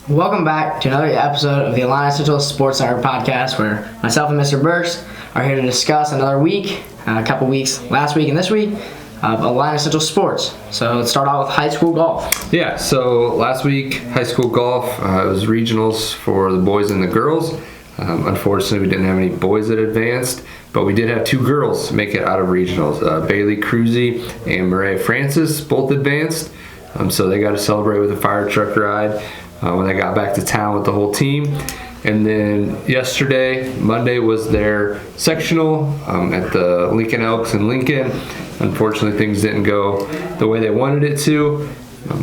Welcome back to another episode of the Illini Central Sports Podcast, where myself and Mr. Burks are here to discuss another week, a couple weeks, last week and this week, of Illini Central Sports. So let's start out with high school golf. Yeah, so last week, high school golf, it was regionals for the boys and the girls. Unfortunately, we didn't have any boys that advanced, but we did have two girls make it out of regionals. Bailey Cruzy and Maria Francis both advanced, so they got to celebrate with a fire truck ride when they got back to town with the whole team. And then yesterday, Monday, was their sectional at the Lincoln Elks in Lincoln. Unfortunately, things didn't go the way they wanted it to,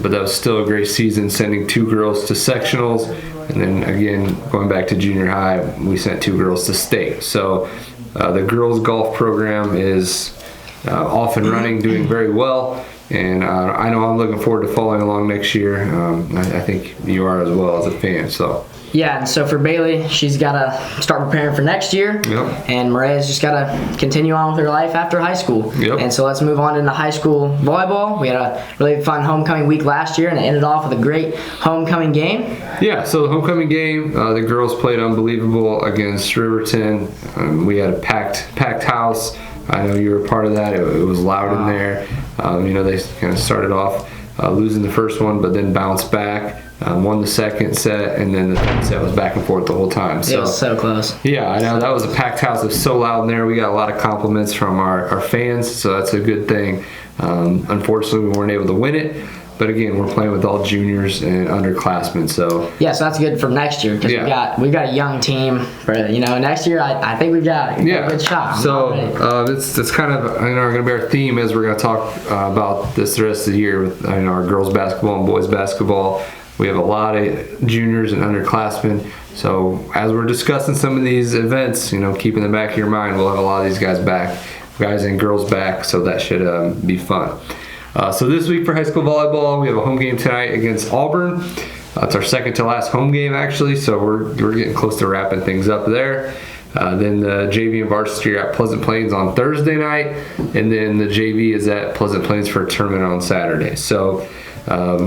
but that was still a great season, sending two girls to sectionals. And then again, going back to junior high, we sent two girls to state. So the girls golf program is off and running, doing very well. And I know I'm looking forward to following along next year. I think you are as well as a fan. So. Yeah, and so for Bailey, she's got to start preparing for next year. Yep. And Maria's just got to continue on with her life after high school. Yep. And so let's move on into high school volleyball. We had a really fun homecoming week last year, and it ended off with a great homecoming game. Yeah, so the homecoming game, the girls played unbelievable against Riverton. We had a packed house. I know you were a part of that. It was loud in there. They kind of started off losing the first one, but then bounced back. Won the second set, and then the third set was back and forth the whole time. It was so close. Yeah, I know. That was a packed house. It was so loud in there. We got a lot of compliments from our fans, so that's a good thing. Unfortunately, we weren't able to win it. But again, we're playing with all juniors and underclassmen, so yeah, so that's good for next year because we've got a young team. For next year, I think we've got a good shot. So it's kind of going to be our theme as we're going to talk about this the rest of the year with our girls basketball and boys basketball. We have a lot of juniors and underclassmen. So as we're discussing some of these events, keep in the back of your mind, we'll have a lot of these guys and girls back. So that should be fun. So this week for high school volleyball, we have a home game tonight against Auburn. It's our second to last home game, actually, so we're getting close to wrapping things up there. Then the JV and varsity are at Pleasant Plains on Thursday night, and then the JV is at Pleasant Plains for a tournament on Saturday. So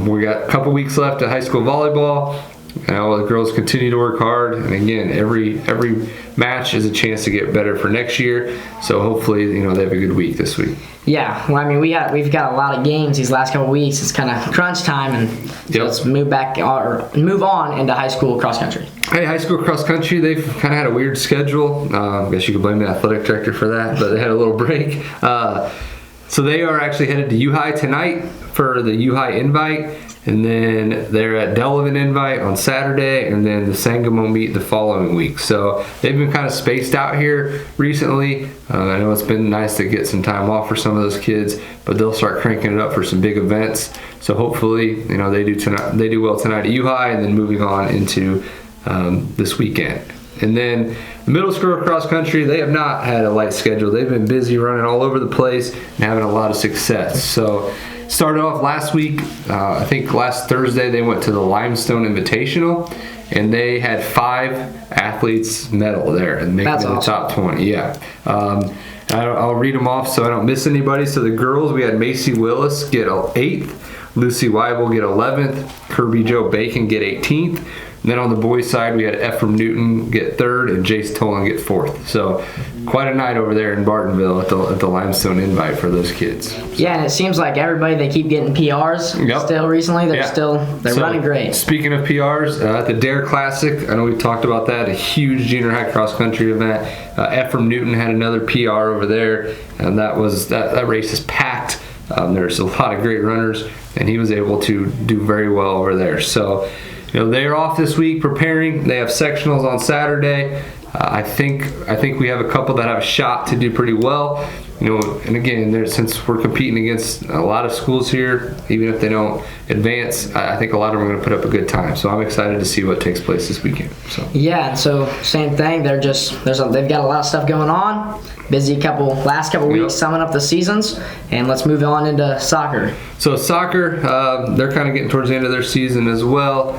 we got a couple weeks left at high school volleyball. The girls continue to work hard, and again, every match is a chance to get better for next year. So hopefully, they have a good week this week. Yeah, well, we've got a lot of games these last couple weeks. It's kind of crunch time, and so let's move on into high school cross country. Hey, high school cross country, they've kind of had a weird schedule. I guess you could blame the athletic director for that, but they had a little break. So they are actually headed to U-High tonight for the U-High invite. And then they're at Delavan Invite on Saturday, and then the Sangamo meet the following week. So they've been kind of spaced out here recently. I know it's been nice to get some time off for some of those kids, but they'll start cranking it up for some big events. So hopefully, they do well tonight at U-High, and then moving on into this weekend. And then the middle school cross country, they have not had a light schedule. They've been busy running all over the place and having a lot of success. So started off last week, I think last Thursday, they went to the Limestone Invitational, and they had 5 athletes medal there and make it in the top 20. Yeah. I'll read them off so I don't miss anybody. So the girls, we had Macy Willis get 8th, Lucy Weibel get 11th, Kirby Joe Bacon get 18th. And then on the boys' side, we had Ephraim Newton get 3rd and Jace Tolan get 4th. So quite a night over there in Bartonville at the Limestone Invite for those kids. Yeah, and it seems like everybody, they keep getting PRs still recently. They're running great. Speaking of PRs, at the Dare Classic, I know we've talked about that, a huge junior high cross country event. Ephraim Newton had another PR over there, and that race is packed. There's a lot of great runners, and he was able to do very well over there. So they're off this week preparing. They have sectionals on Saturday. I think we have a couple that have a shot to do pretty well. And again, since we're competing against a lot of schools here, even if they don't advance, I think a lot of them are going to put up a good time. So I'm excited to see what takes place this weekend. So yeah, so same thing. They've got a lot of stuff going on. Busy last couple weeks summing up the seasons, and let's move on into soccer. So soccer, they're kind of getting towards the end of their season as well.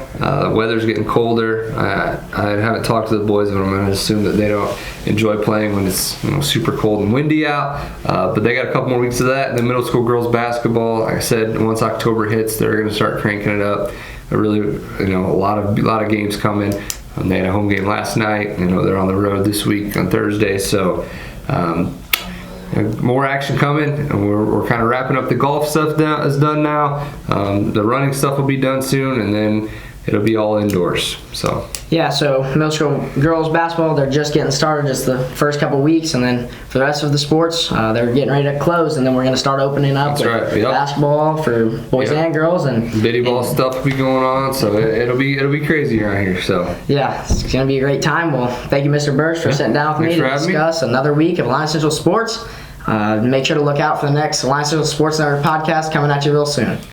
Weather's getting colder. I haven't talked to the boys, but I'm going to assume that they don't enjoy playing when it's super cold and windy out. But they got a couple more weeks of that. And then middle school girls basketball, like I said, once October hits, they're going to start cranking it up. a lot of games coming. They had a home game last night. They're on the road this week on Thursday, so more action coming. And we're kind of wrapping up the golf stuff is done now. The running stuff will be done soon, and then it'll be all indoors. So middle school girls basketball, they're just getting started, just the first couple weeks, and then for the rest of the sports, they're getting ready to close, and then we're going to start opening up basketball for boys and girls, and biddy ball stuff will be going on. So it'll be crazy around here. So it's going to be a great time. Well, thank you, Mr. Burks, for sitting down with me to discuss another week of Illini Central Sports. Make sure to look out for the next Illini Central Sports Network podcast coming at you real soon.